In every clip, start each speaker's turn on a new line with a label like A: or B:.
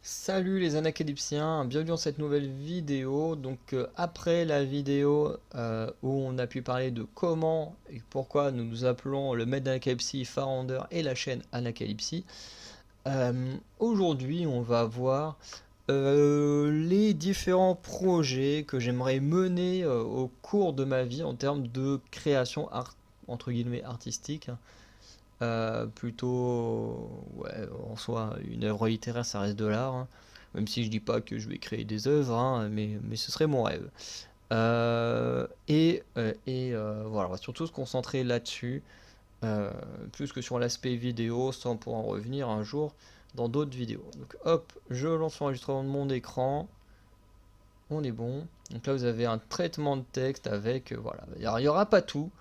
A: Salut les anacalypsiens, bienvenue dans cette nouvelle vidéo. Après la vidéo où on a pu parler de comment et pourquoi nous nous appelons le maître d'anacalypsie Farander et la chaîne Anacalypsie, aujourd'hui on va voir les différents projets que j'aimerais mener au cours de ma vie en termes de création entre guillemets artistique. Plutôt, ouais, en soi, une œuvre littéraire, ça reste de l'art, hein. Même si je dis pas que je vais créer des œuvres, hein, mais ce serait mon rêve. Voilà, on va surtout se concentrer là-dessus, euh, plus que sur l'aspect vidéo, ça on pourra en revenir un jour dans d'autres vidéos. Donc hop, je lance l'enregistrement de mon écran, on est bon. Donc là vous avez un traitement de texte avec, voilà, il y aura pas tout,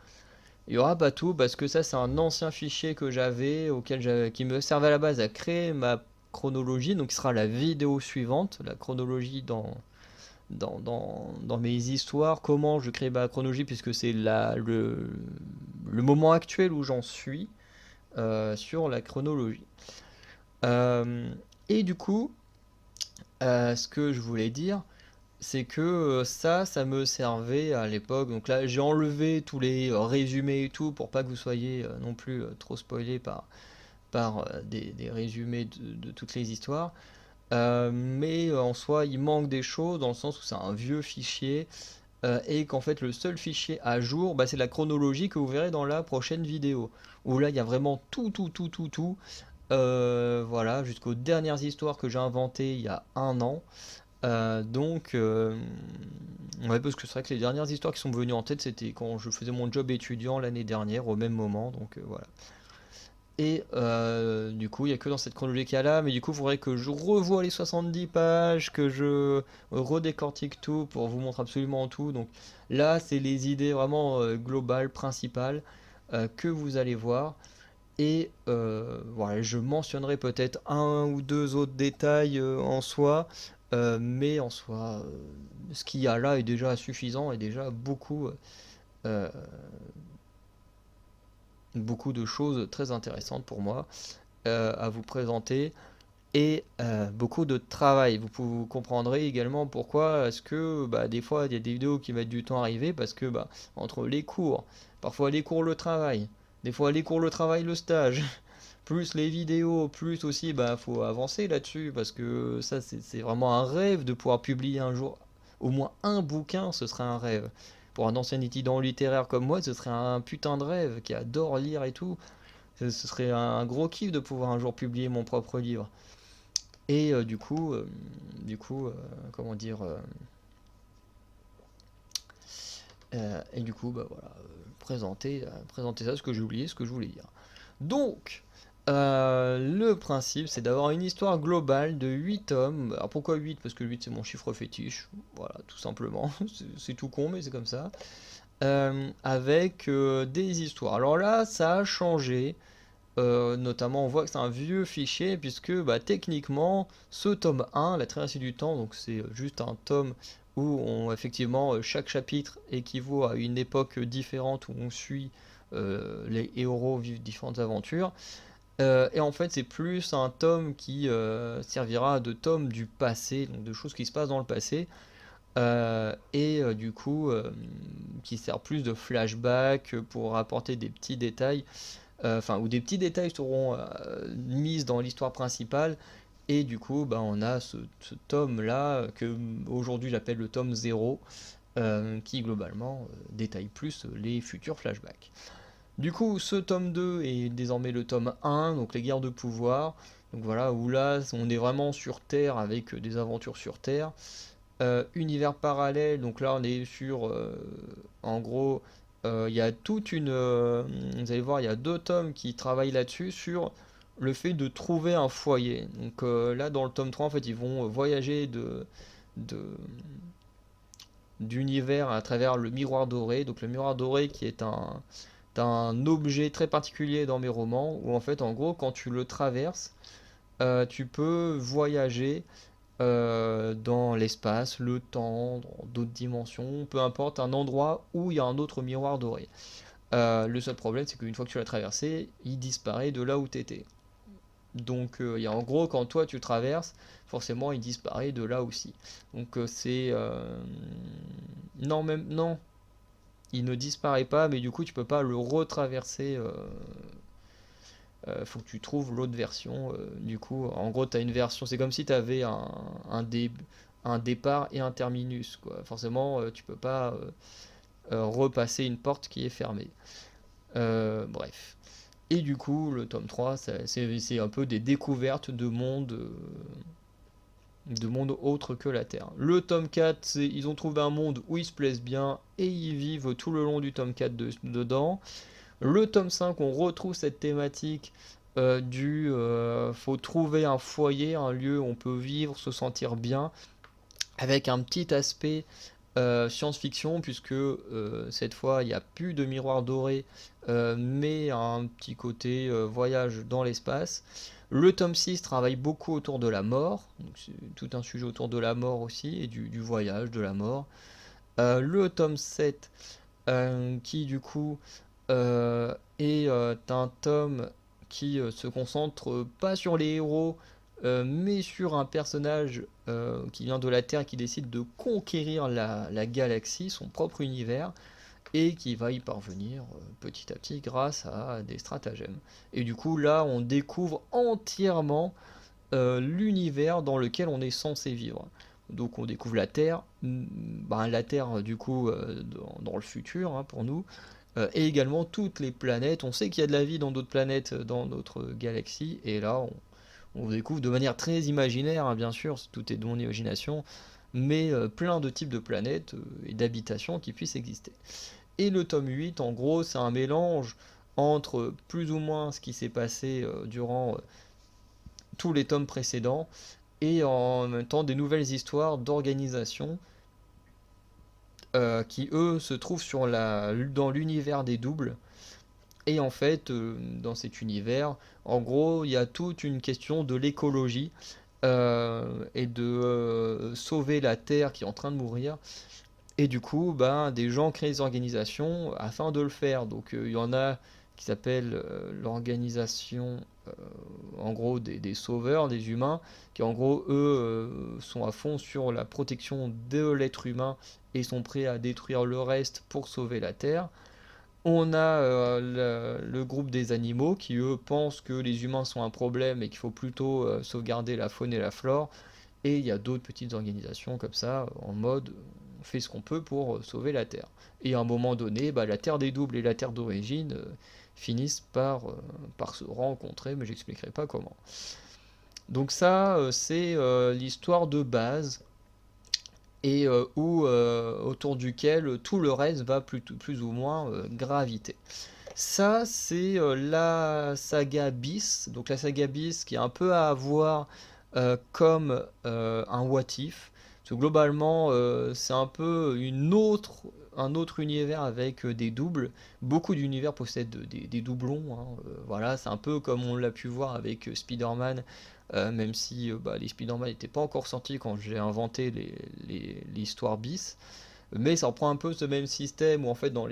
A: il y aura pas tout parce que ça c'est un ancien fichier que j'avais qui me servait à la base à créer ma chronologie, donc qui sera la vidéo suivante, la chronologie dans mes histoires, comment je crée ma chronologie puisque c'est le moment actuel où j'en suis sur la chronologie. Euh, et du coup, ce que je voulais dire, c'est que ça me servait à l'époque. Donc là, j'ai enlevé tous les résumés et tout pour pas que vous soyez non plus trop spoilés par des résumés de toutes les histoires. Mais en soi, il manque des choses dans le sens où c'est un vieux fichier et qu'en fait, le seul fichier à jour, bah, c'est la chronologie que vous verrez dans la prochaine vidéo. Où là, il y a vraiment tout. Voilà, jusqu'aux dernières histoires que j'ai inventées il y a un an. Ouais, parce que c'est vrai que les dernières histoires qui sont venues en tête, c'était quand je faisais mon job étudiant l'année dernière, au même moment, voilà. Et du coup, il n'y a que dans cette chronologie qu'il y a là, mais du coup, il faudrait que je revoie les 70 pages, que je redécortique tout pour vous montrer absolument tout. Donc là, c'est les idées vraiment globales, principales, que vous allez voir. Et voilà, je mentionnerai peut-être un ou deux autres détails en soi, mais en soi, ce qu'il y a là est déjà suffisant et déjà euh, beaucoup de choses très intéressantes pour moi à vous présenter et beaucoup de travail. Vous comprendrez également pourquoi est-ce que bah, des fois il y a des vidéos qui mettent du temps à arriver parce que bah, entre les cours, parfois les cours le travail, des fois les cours le travail le stage, plus les vidéos, plus aussi bah faut avancer là-dessus parce que ça c'est vraiment un rêve de pouvoir publier un jour au moins un bouquin, ce serait un rêve. Pour un ancien étudiant littéraire comme moi, ce serait un putain de rêve qui adore lire et tout. Ce serait un gros kiff de pouvoir un jour publier mon propre livre. Et du coup, comment dire, et du coup, bah voilà, présenter ça, ce que j'ai oublié, ce que je voulais dire. Donc, le principe, c'est d'avoir une histoire globale de 8 tomes. Alors pourquoi 8? Parce que 8 c'est mon chiffre fétiche. Voilà, tout simplement. C'est tout con, mais c'est comme ça. Avec des histoires. Alors là, ça a changé. Notamment, on voit que c'est un vieux fichier, puisque bah, techniquement, ce tome 1, La traversée du temps, donc c'est juste un tome où effectivement chaque chapitre équivaut à une époque différente où on suit les héros vivre différentes aventures. Et en fait, c'est plus un tome qui servira de tome du passé, donc de choses qui se passent dans le passé, du coup, qui sert plus de flashback pour apporter des petits détails, enfin, où des petits détails seront mis dans l'histoire principale. Et du coup, bah, on a ce tome-là, que aujourd'hui j'appelle le tome 0, qui globalement détaille plus les futurs flashbacks. Du coup, ce tome 2 est désormais le tome 1, donc les guerres de pouvoir. Donc voilà, où là, on est vraiment sur Terre avec des aventures sur Terre. Univers parallèle, donc là on est sur, en gros, il y a vous allez voir, il y a deux tomes qui travaillent là-dessus, sur le fait de trouver un foyer. Donc là dans le tome 3 en fait ils vont voyager de, d'univers à travers le miroir doré. Donc le miroir doré qui est un objet très particulier dans mes romans, où en fait en gros quand tu le traverses, tu peux voyager dans l'espace, le temps, dans d'autres dimensions, peu importe, un endroit où il y a un autre miroir doré. Le seul problème, c'est qu'une fois que tu l'as traversé, il disparaît de là où tu étais. Donc, et en gros, quand toi tu traverses, forcément il disparaît de là aussi. Donc, non, même. Non, il ne disparaît pas, mais du coup tu peux pas le retraverser. Faut que tu trouves l'autre version. Du coup, en gros, tu as une version. C'est comme si tu avais un départ et un terminus, quoi. Forcément, tu peux pas repasser une porte qui est fermée. Bref. Et du coup, le tome 3, c'est un peu des découvertes de mondes autres que la Terre. Le tome 4, ils ont trouvé un monde où ils se plaisent bien et ils vivent tout le long du tome 4 dedans. Le tome 5, on retrouve cette thématique faut trouver un foyer, un lieu où on peut vivre, se sentir bien, avec un petit aspect science-fiction, puisque cette fois, il n'y a plus de miroir doré, mais un petit côté voyage dans l'espace. Le tome 6 travaille beaucoup autour de la mort, donc c'est tout un sujet autour de la mort aussi, et du voyage, de la mort. Le tome 7, qui du coup est un tome qui se concentre pas sur les héros, mais sur un personnage qui vient de la Terre, qui décide de conquérir la galaxie, son propre univers, et qui va y parvenir petit à petit grâce à des stratagèmes. Et du coup, là, on découvre entièrement l'univers dans lequel on est censé vivre. Donc on découvre la Terre, la Terre du coup dans le futur hein, pour nous, et également toutes les planètes. On sait qu'il y a de la vie dans d'autres planètes, dans notre galaxie, et là on découvre de manière très imaginaire, hein, bien sûr, tout est de mon imagination, mais plein de types de planètes et d'habitations qui puissent exister. Et le tome 8, en gros, c'est un mélange entre plus ou moins ce qui s'est passé durant tous les tomes précédents et en même temps des nouvelles histoires d'organisation qui eux se trouvent dans l'univers des doubles. Et en fait, dans cet univers, en gros, il y a toute une question de l'écologie et de sauver la Terre qui est en train de mourir. Et du coup, des gens créent des organisations afin de le faire. Donc il y en a qui s'appelle l'organisation, en gros, des sauveurs, des humains, qui en gros, eux, sont à fond sur la protection de l'être humain et sont prêts à détruire le reste pour sauver la Terre. On a le groupe des animaux qui, eux, pensent que les humains sont un problème et qu'il faut plutôt sauvegarder la faune et la flore. Et il y a d'autres petites organisations comme ça, en mode on fait ce qu'on peut pour sauver la Terre. Et à un moment donné, la Terre des doubles et la Terre d'origine finissent par se rencontrer, mais j'expliquerai pas comment. Donc ça, c'est l'histoire de base et autour duquel tout le reste va plus ou moins graviter. Ça, c'est la saga Bis. Donc la saga Bis qui est un peu à avoir comme un what if. Parce que globalement, c'est un peu un autre univers avec des doubles. Beaucoup d'univers possèdent des doublons. Hein. Voilà, c'est un peu comme on l'a pu voir avec Spider-Man. Même si les Spider-Man n'étaient pas encore sortis quand j'ai inventé l'histoire Bis. Mais ça reprend un peu ce même système où en fait dans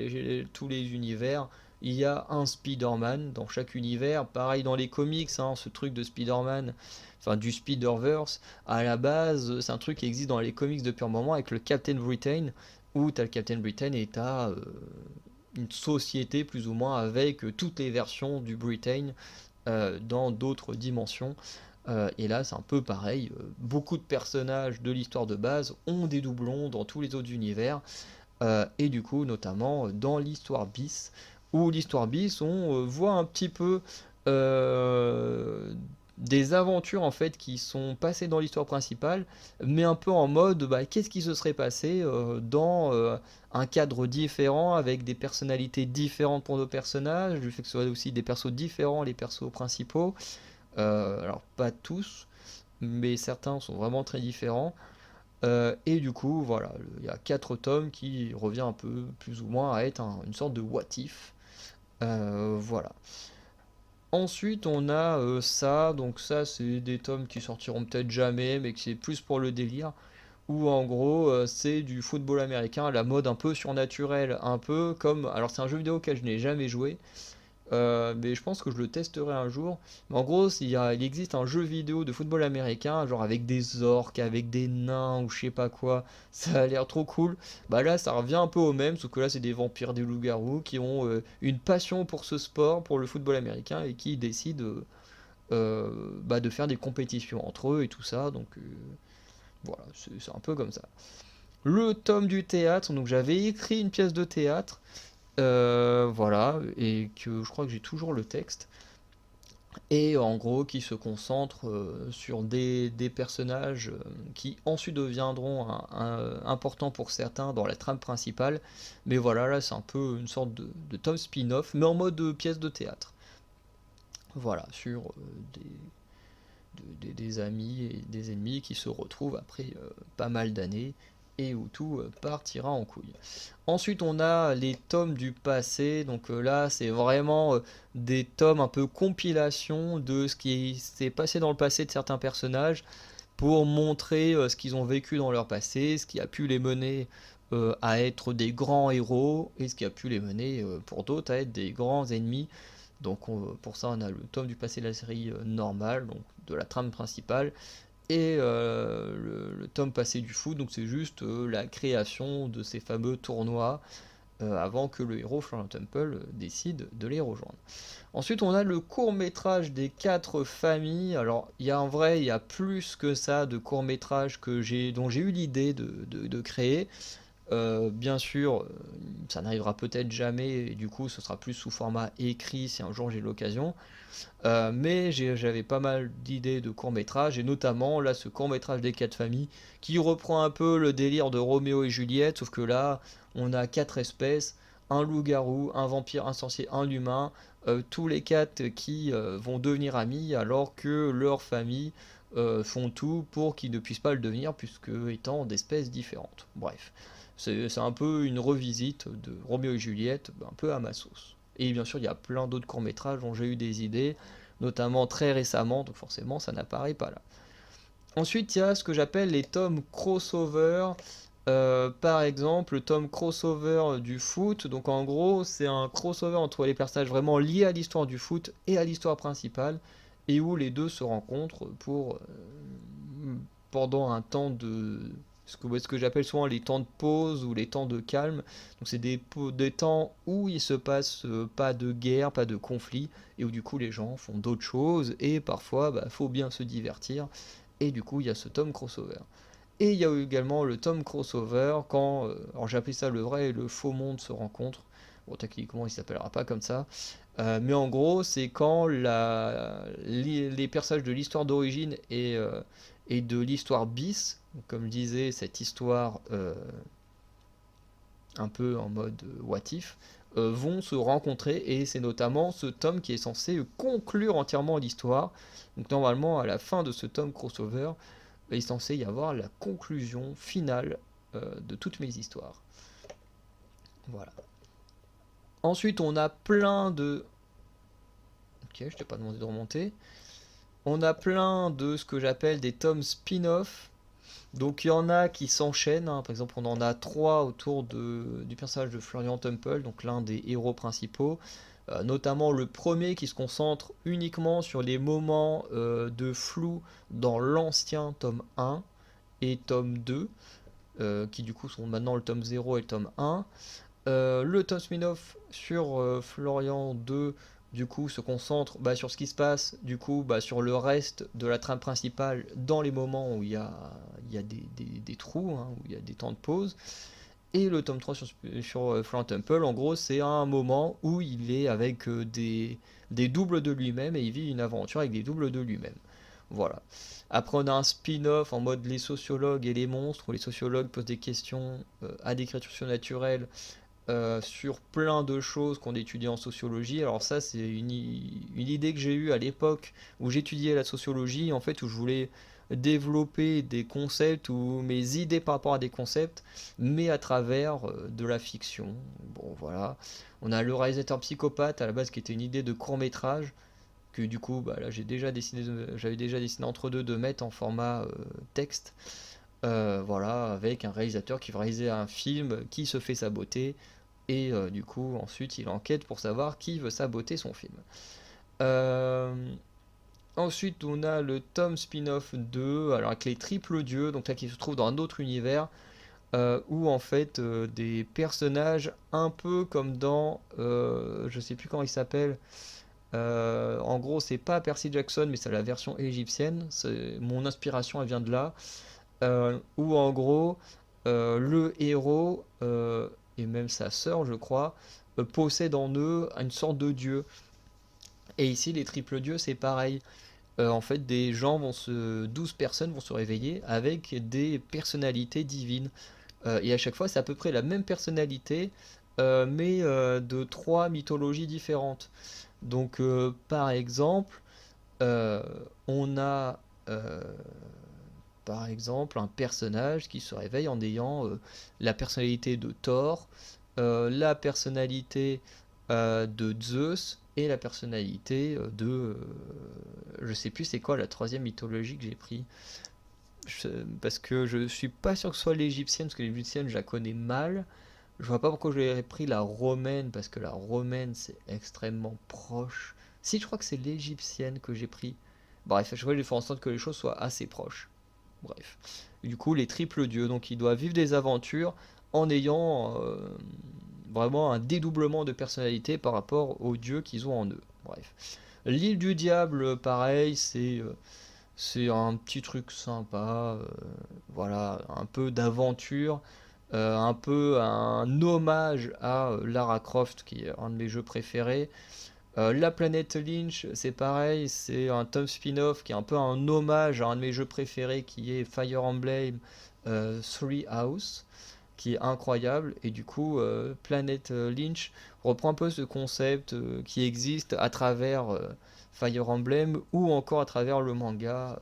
A: tous les univers, il y a un Spider-Man dans chaque univers. Pareil dans les comics, hein, ce truc de Spider-Man, enfin du Spider-Verse, à la base, c'est un truc qui existe dans les comics depuis un moment avec le Captain Britain, où tu as le Captain Britain et tu as une société plus ou moins avec toutes les versions du Britain dans d'autres dimensions. Et là, c'est un peu pareil. Beaucoup de personnages de l'histoire de base ont des doublons dans tous les autres univers. Et du coup, notamment dans l'histoire bis, où l'histoire bis, on voit un petit peu des aventures en fait qui sont passées dans l'histoire principale, mais un peu en mode qu'est-ce qui se serait passé dans un cadre différent, avec des personnalités différentes pour nos personnages, du fait que ce soit aussi des persos différents, les persos principaux. Alors pas tous, mais certains sont vraiment très différents. Et du coup, voilà, il y a 4 tomes qui revient un peu plus ou moins à être une sorte de what if. Voilà. Ensuite, on a ça, donc ça, c'est des tomes qui sortiront peut-être jamais, mais qui c'est plus pour le délire. Où en gros, c'est du football américain à la mode un peu surnaturelle, un peu comme. Alors, c'est un jeu vidéo auquel je n'ai jamais joué, mais je pense que je le testerai un jour. Mais en gros, il existe un jeu vidéo de football américain, genre avec des orques, avec des nains ou je sais pas quoi. Ça a l'air trop cool. Bah là, ça revient un peu au même, sauf que là, c'est des vampires, des loups-garous qui ont une passion pour ce sport, pour le football américain, et qui décident bah, de faire des compétitions entre eux et tout ça. Donc voilà, c'est un peu comme ça. Le tome du théâtre, donc j'avais écrit une pièce de théâtre. Voilà, et que je crois que j'ai toujours le texte, et en gros qui se concentre sur des personnages qui ensuite deviendront importants pour certains dans la trame principale, mais voilà, là c'est un peu une sorte de tome spin-off, mais en mode pièce de théâtre. Voilà, sur des amis et des ennemis qui se retrouvent après pas mal d'années et où tout partira en couille. Ensuite, on a les tomes du passé. Donc là, c'est vraiment des tomes un peu compilation de ce qui s'est passé dans le passé de certains personnages pour montrer ce qu'ils ont vécu dans leur passé, ce qui a pu les mener à être des grands héros et ce qui a pu les mener pour d'autres à être des grands ennemis. Donc pour ça, on a le tome du passé de la série normale, donc de la trame principale, et le tome passé du foot, donc c'est juste la création de ces fameux tournois avant que le héros Florian Temple décide de les rejoindre. Ensuite, on a le court métrage des 4 familles. Alors, en vrai, il y a plus que ça de court métrage dont j'ai eu l'idée de créer. Bien sûr, ça n'arrivera peut-être jamais, et du coup, ce sera plus sous format écrit si un jour j'ai l'occasion. Mais j'avais pas mal d'idées de courts-métrages, et notamment là ce court-métrage des 4 familles qui reprend un peu le délire de Roméo et Juliette, sauf que là on a 4 espèces, un loup-garou, un vampire, un sorcier, un humain, tous les 4 qui vont devenir amis alors que leurs familles font tout pour qu'ils ne puissent pas le devenir puisque étant d'espèces différentes. Bref, c'est un peu une revisite de Roméo et Juliette, un peu à ma sauce. Et bien sûr, il y a plein d'autres courts-métrages dont j'ai eu des idées, notamment très récemment, donc forcément, ça n'apparaît pas là. Ensuite, il y a ce que j'appelle les tomes crossover. Par exemple, le tome crossover du foot. Donc en gros, c'est un crossover entre les personnages vraiment liés à l'histoire du foot et à l'histoire principale, et où les deux se rencontrent pendant un temps de ce que j'appelle souvent les temps de pause ou les temps de calme. Donc c'est des temps où il se passe pas de guerre, pas de conflit, et où du coup les gens font d'autres choses, et parfois bah, faut bien se divertir, et du coup il y a ce tome crossover. Et il y a également le tome crossover quand, alors j'ai appelé ça le vrai et le faux monde se rencontrent. Bon, techniquement il s'appellera pas comme ça, mais en gros c'est quand les personnages de l'histoire d'origine et de l'histoire bis, comme je disais, cette histoire un peu en mode what if, vont se rencontrer, et c'est notamment ce tome qui est censé conclure entièrement l'histoire. Donc normalement à la fin de ce tome crossover, il est censé y avoir la conclusion finale de toutes mes histoires. Voilà. Ensuite on a plein de... Ok, je t'ai pas demandé de remonter. On a plein de ce que j'appelle des tomes spin-off. Donc il y en a qui s'enchaînent, hein. Par exemple on en a 3 autour du personnage de Florian Temple, donc l'un des héros principaux. Notamment le premier qui se concentre uniquement sur les moments de flou dans l'ancien tome 1 et tome 2, qui du coup sont maintenant le tome 0 et le tome 1. Le tome spin-off sur Florian 2 du coup se concentre sur ce qui se passe du coup sur le reste de la trame principale dans les moments où il y a des trous, hein, où il y a des temps de pause. Et le tome 3 sur Florian Temple, en gros, c'est un moment où il est avec des doubles de lui-même, et il vit une aventure avec des doubles de lui-même. Voilà. Après, on a un spin-off en mode les sociologues et les monstres, où les sociologues posent des questions à des créatures surnaturelles sur plein de choses qu'on étudie en sociologie. Alors ça, c'est une idée que j'ai eue à l'époque où j'étudiais la sociologie, en fait, où je voulais développer des concepts ou mes idées par rapport à des concepts, mais à travers de la fiction. Bon, voilà. On a le réalisateur psychopathe à la base qui était une idée de court métrage que du coup, là, j'avais déjà dessiné entre deux de mettre en format texte. Voilà, avec un réalisateur qui va réaliser un film qui se fait saboter et du coup ensuite il enquête pour savoir qui veut saboter son film. Euh, Ensuite on a le tome spin-off 2, alors avec les triples dieux, donc là qui se trouve dans un autre univers, où en fait des personnages un peu comme dans, je sais plus comment il s'appelle, en gros c'est pas Percy Jackson mais c'est la version égyptienne, mon inspiration elle vient de là, où en gros le héros et même sa sœur je crois possèdent en eux une sorte de dieu. Et ici les triples dieux c'est pareil. En fait des gens 12 personnes vont se réveiller avec des personnalités divines. Et à chaque fois, c'est à peu près la même personnalité, mais de trois mythologies différentes. Donc, par exemple, euh, on a par exemple un personnage qui se réveille en ayant la personnalité de Thor, la personnalité de Zeus et la personnalité je sais plus c'est quoi la troisième mythologie que j'ai pris. Parce que je suis pas sûr que ce soit l'égyptienne, parce que l'égyptienne je la connais mal. Je vois pas pourquoi j'aurais pris la romaine, parce que la romaine c'est extrêmement proche. Si, je crois que c'est l'égyptienne que j'ai pris. Bref, à chaque fois j'ai fait en sorte que les choses soient assez proches. Bref. Du coup, les triples dieux, donc ils doivent vivre des aventures en ayant vraiment un dédoublement de personnalité par rapport aux dieux qu'ils ont en eux. Bref. L'île du diable, pareil, c'est un petit truc sympa, voilà, un peu d'aventure, un peu un hommage à Lara Croft, qui est un de mes jeux préférés. La planète Lynch, c'est pareil, c'est un tome spin-off qui est un peu un hommage à un de mes jeux préférés qui est Fire Emblem Three House, qui est incroyable. Et du coup, Planet Lynch reprend un peu ce concept qui existe à travers Fire Emblem ou encore à travers le manga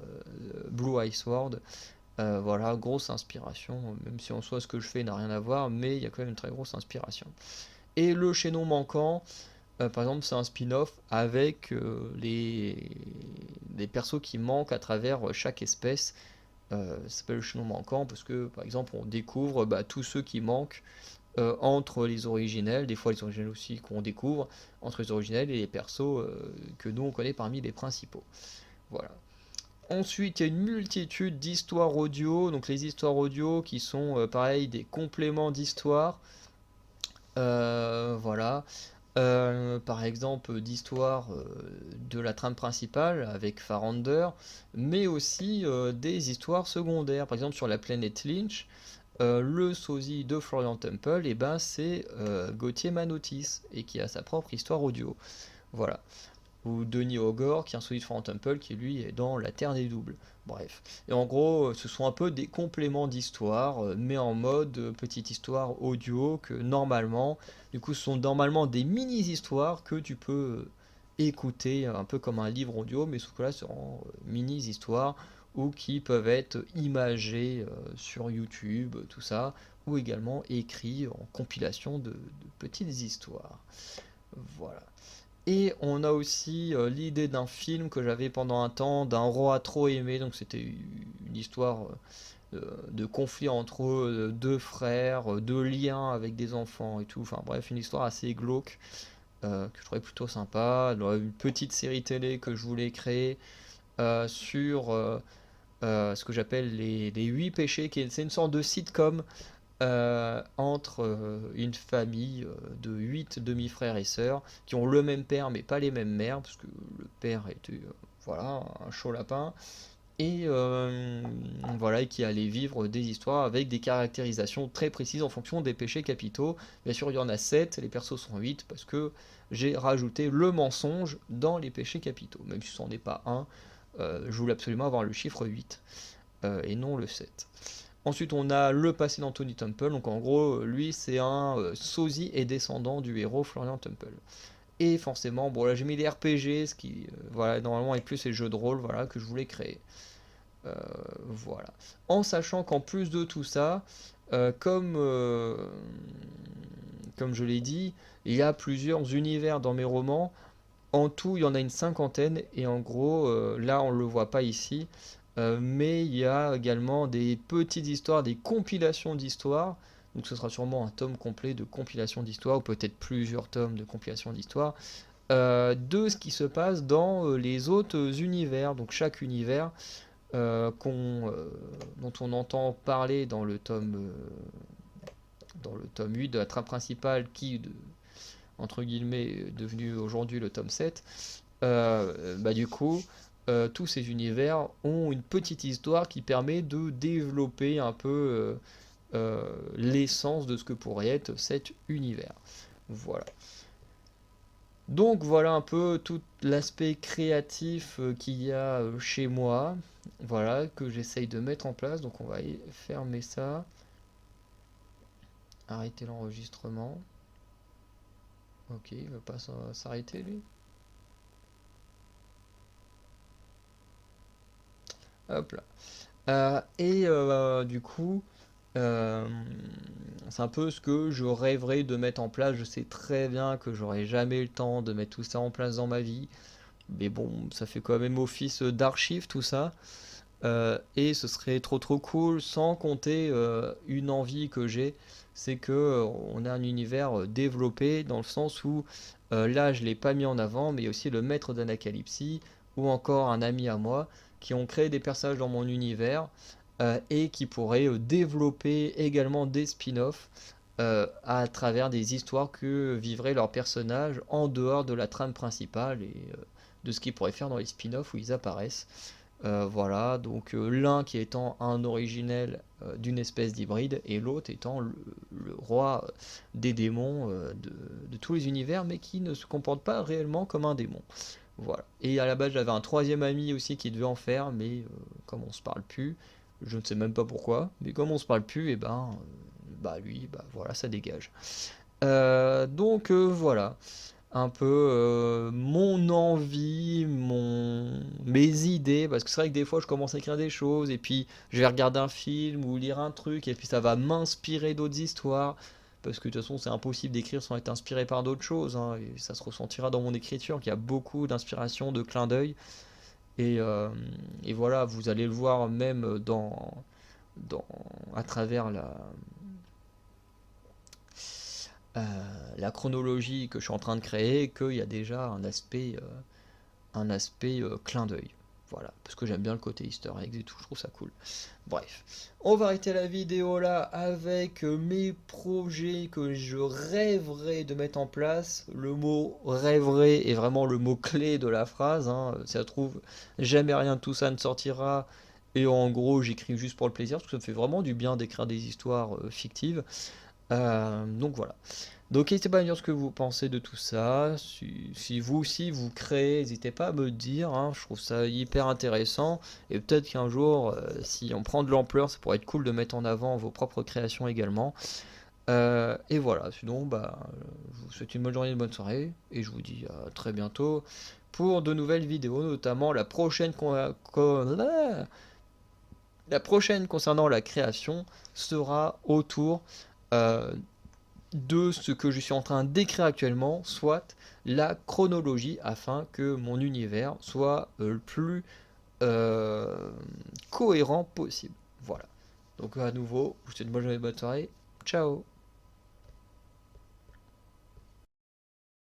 A: Blue Eye Sword. Voilà, grosse inspiration, même si en soi ce que je fais n'a rien à voir, mais il y a quand même une très grosse inspiration. Et le chaînon manquant, par exemple, c'est un spin-off avec les persos qui manquent à travers chaque espèce. Ça s'appelle le chaînon manquant parce que, par exemple, on découvre tous ceux qui manquent entre les originels, des fois les originels aussi qu'on découvre, entre les originels et les persos que nous on connaît parmi les principaux. Voilà. Ensuite, il y a une multitude d'histoires audio, donc les histoires audio qui sont pareil des compléments d'histoire. Voilà. Par exemple, d'histoire de la trame principale avec Farander, mais aussi des histoires secondaires. Par exemple, sur la planète Lynch, le sosie de Florian Temple, et ben, c'est Gauthier Manotis, et qui a sa propre histoire audio. Voilà. Ou Denis Ogor, qui est un sosie de Florian Temple, qui lui est dans La Terre des Doubles. Bref. Et en gros, ce sont un peu des compléments d'histoire, mais en mode petite histoire audio, que normalement, du coup, ce sont normalement des mini-histoires que tu peux écouter, un peu comme un livre audio, mais sauf que là, ce seront mini-histoires, ou qui peuvent être imagées sur YouTube, tout ça, ou également écrits en compilation de petites histoires. Voilà. Et on a aussi l'idée d'un film que j'avais pendant un temps, d'un roi trop aimé, donc c'était une histoire de conflit entre deux frères, de liens avec des enfants et tout, enfin bref, une histoire assez glauque que je trouvais plutôt sympa. Une petite série télé que je voulais créer sur ce que j'appelle les 8 péchés, c'est une sorte de sitcom entre une famille de 8 demi-frères et sœurs qui ont le même père mais pas les mêmes mères, parce que le père était voilà, un chaud lapin, et voilà, et qui allait vivre des histoires avec des caractérisations très précises en fonction des péchés capitaux. Bien sûr, il y en a 7, les persos sont 8 parce que j'ai rajouté le mensonge dans les péchés capitaux, même si ce n'en est pas un. Je voulais absolument avoir le chiffre 8 et non le 7. Ensuite, on a le passé d'Anthony Temple. Donc, en gros, lui, c'est un sosie et descendant du héros Florian Temple. Et forcément, bon, là, j'ai mis les RPG, ce qui, voilà, normalement, est plus les jeux de rôle, voilà, que je voulais créer. Euh, voilà. En sachant qu'en plus de tout ça, comme je l'ai dit, il y a plusieurs univers dans mes romans. En tout, il y en a une cinquantaine, et en gros, là, on ne le voit pas ici, mais il y a également des petites histoires, des compilations d'histoires Donc ce sera sûrement un tome complet de compilation d'histoire, ou peut-être plusieurs tomes de compilation d'histoire, de ce qui se passe dans les autres univers. Donc chaque univers dont on entend parler dans le tome 8 de la trame principale, entre guillemets, est devenu aujourd'hui le tome 7, du coup, tous ces univers ont une petite histoire qui permet de développer un peu l'essence de ce que pourrait être cet univers. Voilà. Donc voilà un peu tout l'aspect créatif qu'il y a chez moi, voilà, que j'essaye de mettre en place. Donc on va fermer ça, arrêter l'enregistrement. Ok, il va pas s'arrêter lui. Hop là. Du coup, euh, c'est un peu ce que je rêverais de mettre en place. Je sais très bien que j'aurai jamais le temps de mettre tout ça en place dans ma vie. Mais bon, ça fait quand même office d'archive tout ça. Et ce serait trop cool, sans compter une envie que j'ai, c'est que on a un univers développé dans le sens où là je l'ai pas mis en avant, mais il y a aussi le maître d'Anacalypsie ou encore un ami à moi qui ont créé des personnages dans mon univers et qui pourraient développer également des spin-offs à travers des histoires que vivraient leurs personnages en dehors de la trame principale et de ce qu'ils pourraient faire dans les spin-offs où ils apparaissent. Voilà, donc l'un qui étant un originel d'une espèce d'hybride et l'autre étant le roi des démons de tous les univers, mais qui ne se comporte pas réellement comme un démon. Voilà. Et à la base, j'avais un troisième ami aussi qui devait en faire, mais comme on se parle plus, je ne sais même pas pourquoi, mais comme on se parle plus, et lui, voilà, ça dégage. Voilà un peu mon envie, mes idées, parce que c'est vrai que des fois je commence à écrire des choses et puis je vais regarder un film ou lire un truc et puis ça va m'inspirer d'autres histoires, parce que de toute façon c'est impossible d'écrire sans être inspiré par d'autres choses, hein, et ça se ressentira dans mon écriture qu'il y a beaucoup d'inspiration, de clins d'œil, et, euh, et voilà, vous allez le voir même dans, à travers la chronologie que je suis en train de créer, qu'il y a déjà un aspect clin d'œil. Voilà, parce que j'aime bien le côté easter eggs et tout, je trouve ça cool. Bref, on va arrêter la vidéo là avec mes projets que je rêverais de mettre en place. Le mot rêverais est vraiment le mot clé de la phrase, hein. Si ça se trouve, jamais rien de tout ça ne sortira. Et en gros, j'écris juste pour le plaisir, parce que ça me fait vraiment du bien d'écrire des histoires fictives. Donc voilà. Donc n'hésitez pas à me dire ce que vous pensez de tout ça. Si vous aussi vous créez, n'hésitez pas à me le dire, hein. Je trouve ça hyper intéressant. Et peut-être qu'un jour, si on prend de l'ampleur, ça pourrait être cool de mettre en avant vos propres créations également. Et voilà, sinon, je vous souhaite une bonne journée, une bonne soirée. Et je vous dis à très bientôt pour de nouvelles vidéos, notamment la prochaine concernant la création sera autour euh, de ce que je suis en train d'écrire actuellement, soit la chronologie, afin que mon univers soit le plus euh, cohérent possible. Voilà. Donc à nouveau, je vous souhaite une bonne journée, bonne soirée. Ciao.